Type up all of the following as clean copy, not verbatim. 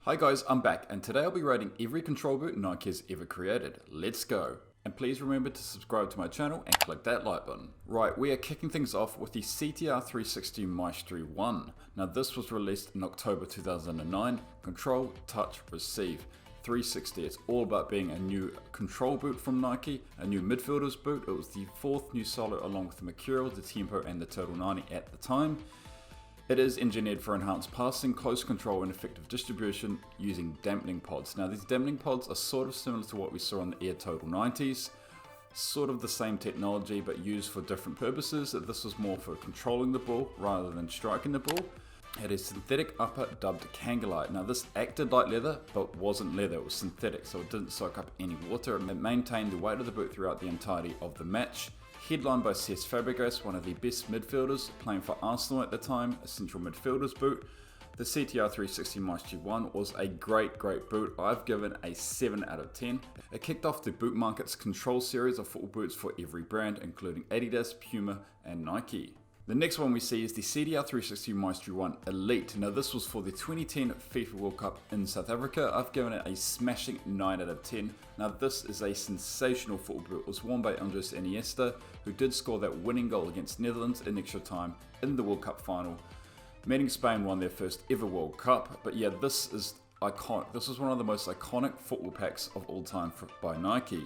Hi guys, I'm back and today I'll be rating every control boot Nike has ever created. Let's go! And please remember to subscribe to my channel and click that like button. Right, we are kicking things off with the CTR360 Maestro 1. Now this was released in October 2009. Control, touch, receive. 360. It's all about being a new control boot from Nike, a new midfielder's boot. It was the fourth new solo along with the Mercurial, the Tempo and the Total 90 at the time. It is engineered for enhanced passing, close control and effective distribution using dampening pods. Now these dampening pods are sort of similar to what we saw on the Air Total 90s. Sort of the same technology but used for different purposes. This was more for controlling the ball rather than striking the ball. It is synthetic upper dubbed Kangalite. Now this acted like leather but wasn't leather, it was synthetic, so it didn't soak up any water and it maintained the weight of the boot throughout the entirety of the match. Headlined by Cesc Fabregas, one of the best midfielders, playing for Arsenal at the time, a central midfielder's boot. The CTR360 Maestro 1 was a great boot. I've given a 7 out of 10. It kicked off the boot market's control series of football boots for every brand, including Adidas, Puma and Nike. The next one we see is the CTR360 Maestro 1 Elite. Now this was for the 2010 FIFA World Cup in South Africa. I've given it a smashing 9 out of 10. Now this is a sensational football boot. It was worn by Andres Iniesta, who did score that winning goal against Netherlands in extra time in the World Cup final, meaning Spain won their first ever World Cup. But yeah, this is iconic. This is one of the most iconic football packs of all time by Nike.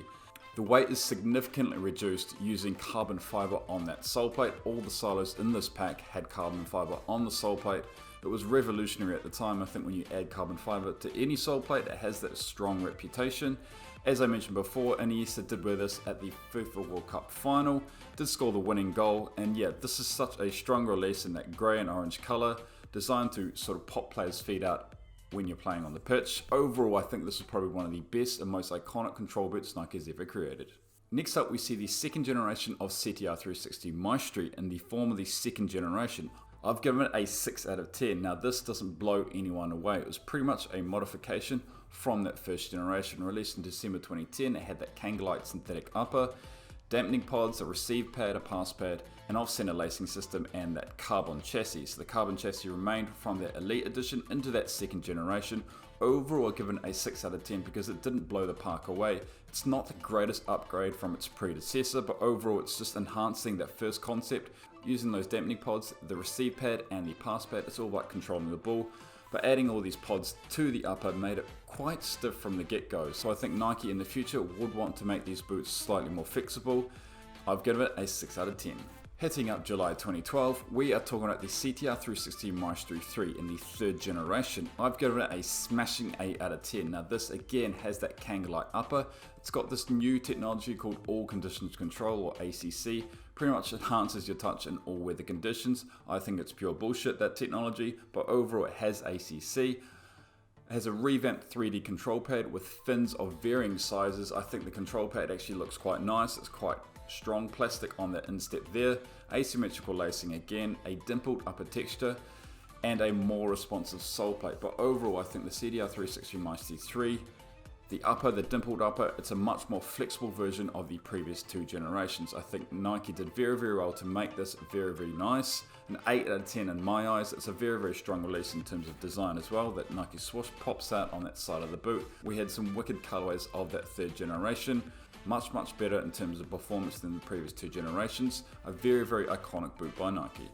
The weight is significantly reduced using carbon fiber on that sole plate. All the solos in this pack had carbon fiber on the sole plate. It was revolutionary at the time. I think when you add carbon fiber to any sole plate, it has that strong reputation. As I mentioned before, Iniesta did wear this at the FIFA World Cup final, did score the winning goal, and yeah, this is such a strong release in that grey and orange colour, designed to sort of pop players' feet out when you're playing on the pitch. Overall, I think this is probably one of the best and most iconic control boots Nike has ever created. Next up, we see the second generation of CTR360 Maestro in the form of the second generation. I've given it a 6 out of 10. Now this doesn't blow anyone away. It was pretty much a modification from that first generation. Released in December 2010, it had that Kangalite synthetic upper, dampening pods, a receive pad, a pass pad, an off-center lacing system, and that carbon chassis. So the carbon chassis remained from that Elite edition into that second generation. Overall, given a 6 out of 10 because it didn't blow the park away. It's not the greatest upgrade from its predecessor, but overall it's just enhancing that first concept. Using those dampening pods, the receive pad and the pass pad, it's all about controlling the ball. But adding all these pods to the upper made it quite stiff from the get-go. So I think Nike in the future would want to make these boots slightly more flexible. I've given it a 6 out of 10. Hitting up July 2012, we are talking about the CTR360 Maestro 3 in the third generation. I've given it a smashing 8 out of 10. Now this again has that Kangalite upper. It's got this new technology called All Conditions Control, or ACC. Pretty much enhances your touch in all weather conditions. I think it's pure bullshit, that technology, but overall it has ACC. It has a revamped 3D control pad with fins of varying sizes. I think the control pad actually looks quite nice. It's quite strong plastic on the instep there. Asymmetrical lacing again, a dimpled upper texture, and a more responsive sole plate. But overall, I think the CTR360 Maestro 3, the upper, the dimpled upper, it's a much more flexible version of the previous two generations. I think Nike did very well to make this very nice. An 8 out of 10 in my eyes. It's a very strong release in terms of design as well. That Nike swoosh pops out on that side of the boot. We had some wicked colorways of that third generation. Much better in terms of performance than the previous two generations. A very iconic boot by Nike.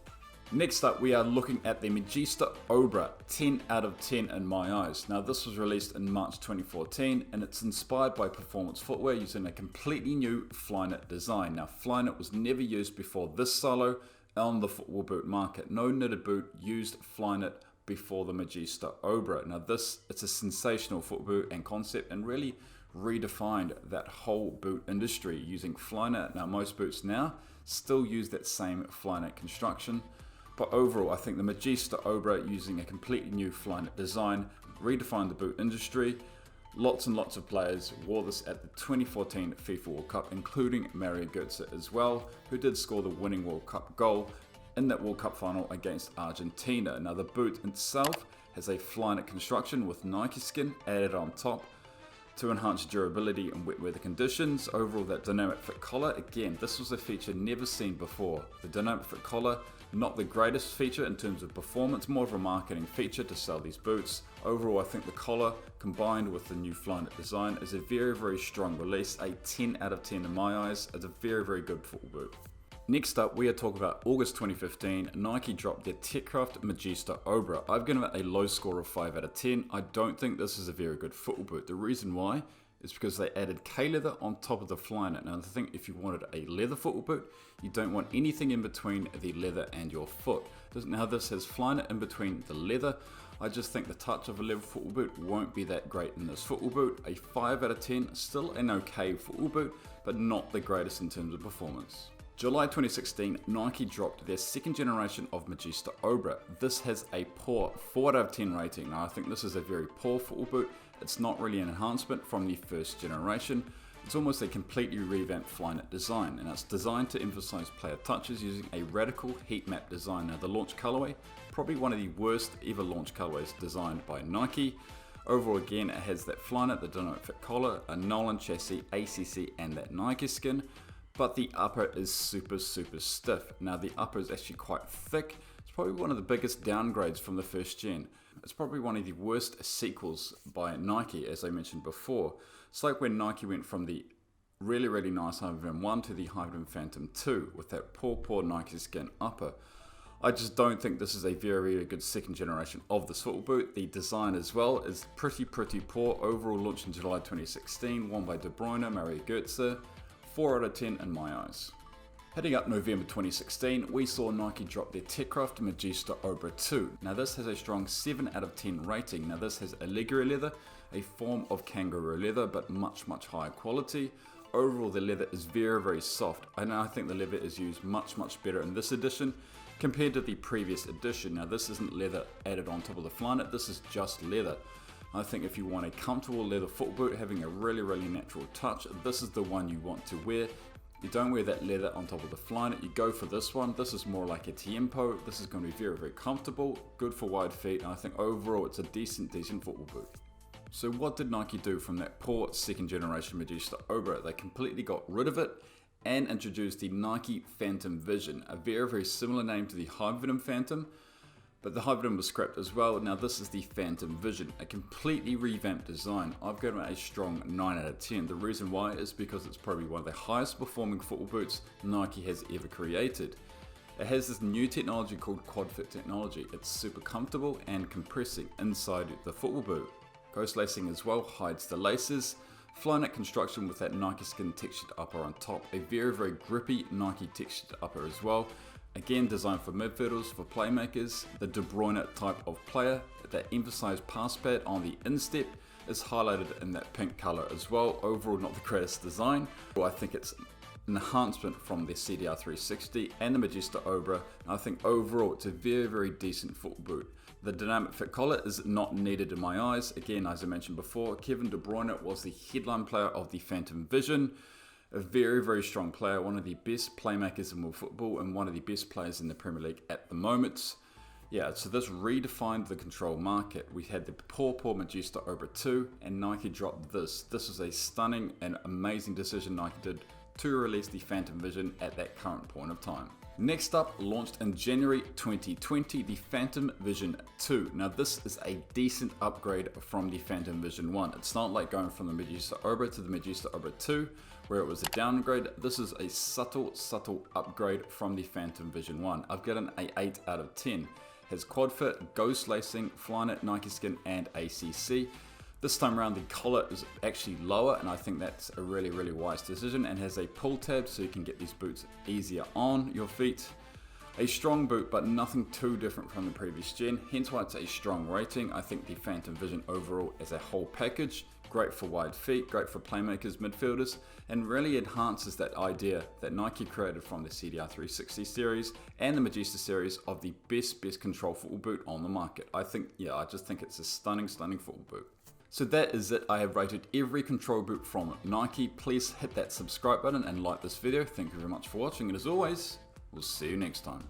Next up, we are looking at the Magista Obra, 10 out of 10 in my eyes. Now this was released in March 2014 and it's inspired by performance footwear using a completely new Flyknit design. Now Flyknit was never used before this solo on the football boot market. No knitted boot used Flyknit before the Magista Obra. Now it's a sensational foot boot and concept and really redefined that whole boot industry using Flyknit. Now most boots now still use that same Flyknit construction, but overall I think the Magista Obra, using a completely new Flyknit design, redefined the boot industry. Lots and lots of players wore this at the 2014 FIFA World Cup, including Mario Götze as well, who did score the winning World Cup goal in that World Cup final against Argentina. Now the boot itself has a Flyknit construction with Nike skin added on top to enhance durability in wet weather conditions. Overall, that dynamic fit collar, again, this was a feature never seen before. The dynamic fit collar Not the greatest feature in terms of performance, more of a marketing feature to sell these boots. Overall, I think the collar combined with the new Flyknit design is a very strong release, a 10 out of 10 in my eyes. It's a very good football boot. Next up, we are talking about August 2015. Nike dropped their Techcraft Magista Obra. I've given it a low score of 5 out of 10. I don't think this is a very good football boot. The reason why is because they added K-leather on top of the Flyknit. Now I think if you wanted a leather football boot, you don't want anything in between the leather and your foot. Now this has Flyknit in between the leather. I just think the touch of a leather football boot won't be that great in this football boot. A 5 out of 10, still an okay football boot, but not the greatest in terms of performance. July 2016, Nike dropped their second generation of Magista Obra. This has a poor 4 out of 10 rating. Now I think this is a very poor football boot. It's not really an enhancement from the first generation. It's almost a completely revamped Flyknit design, and it's designed to emphasize player touches using a radical heat map design. Now the launch colorway, probably one of the worst ever launch colorways designed by Nike. Overall, again, it has that Flyknit, the dynamic fit collar, a Nolan chassis, ACC, and that Nike skin. But the upper is super stiff. Now the upper is actually quite thick. It's probably one of the biggest downgrades from the first gen. It's probably one of the worst sequels by Nike, as I mentioned before. It's like when Nike went from the really nice Hypervenom 1 to the Hypervenom Phantom 2 with that poor Nike skin upper. I just don't think this is a very good second generation of this football boot. The design as well is pretty poor. Overall, launched in July 2016, worn by De Bruyne, Mario Götze. 4 out of 10 in my eyes. Heading up November 2016, we saw Nike drop their Techcraft Magista Obra 2. Now this has a strong 7 out of 10 rating. Now this has Allegro leather, a form of kangaroo leather, but much higher quality. Overall, the leather is very soft, and I think the leather is used much better in this edition compared to the previous edition. Now this isn't leather added on top of the Flyknit, this is just leather. I think if you want a comfortable leather football boot having a really natural touch, this is the one you want to wear. You don't wear that leather on top of the Flyknit, you go for this one. This is more like a Tiempo. This is going to be very comfortable, good for wide feet, and I think overall it's a decent football boot. So what did Nike do from that poor second generation Magista Obra? They completely got rid of it and introduced the Nike Phantom Vision, a very similar name to the Hypervenom Phantom, but the Hypervenom was scrapped as well. Now this is the Phantom Vision, a completely revamped design. I've given it a strong 9 out of 10. The reason why is because it's probably one of the highest performing football boots Nike has ever created. It has this new technology called quad fit technology. It's super comfortable and compressing inside the football boot. Ghost lacing as well hides the laces. Flyknit construction with that Nike skin textured upper on top. A very grippy Nike textured upper as well. Again, designed for midfielders, for playmakers, the De Bruyne type of player. That emphasized pass pad on the instep is highlighted in that pink color as well. Overall, not the greatest design. I think it's an enhancement from the CTR360 and the Magista Obra. And I think overall, it's a very decent football boot. The dynamic fit collar is not needed in my eyes. Again, as I mentioned before, Kevin De Bruyne was the headline player of the Phantom Vision. A very strong player, one of the best playmakers in world football and one of the best players in the Premier League at the moment. Yeah, so this redefined the control market. We had the poor Magista Obra 2 and Nike dropped this. This was a stunning and amazing decision Nike did to release the Phantom Vision at that current point of time. Next up, launched in January 2020, the Phantom Vision 2. Now this is a decent upgrade from the Phantom Vision 1. It's not like going from the Magista Obra to the Magista Obra 2, where it was a downgrade. This is a subtle upgrade from the Phantom Vision 1. I've given an 8 out of 10. Has quad fit, ghost lacing, Flyknit, Nike skin, and ACC. This time around, the collar is actually lower, and I think that's a really wise decision, and has a pull tab so you can get these boots easier on your feet. A strong boot, but nothing too different from the previous gen, hence why it's a strong rating. I think the Phantom Vision overall as a whole package, great for wide feet, great for playmakers, midfielders, and really enhances that idea that Nike created from the CTR360 series and the Magista series of the best control football boot on the market. I just think it's a stunning football boot. So that is it. I have rated every control boot from Nike. Please hit that subscribe button and like this video. Thank you very much for watching, and as always, we'll see you next time.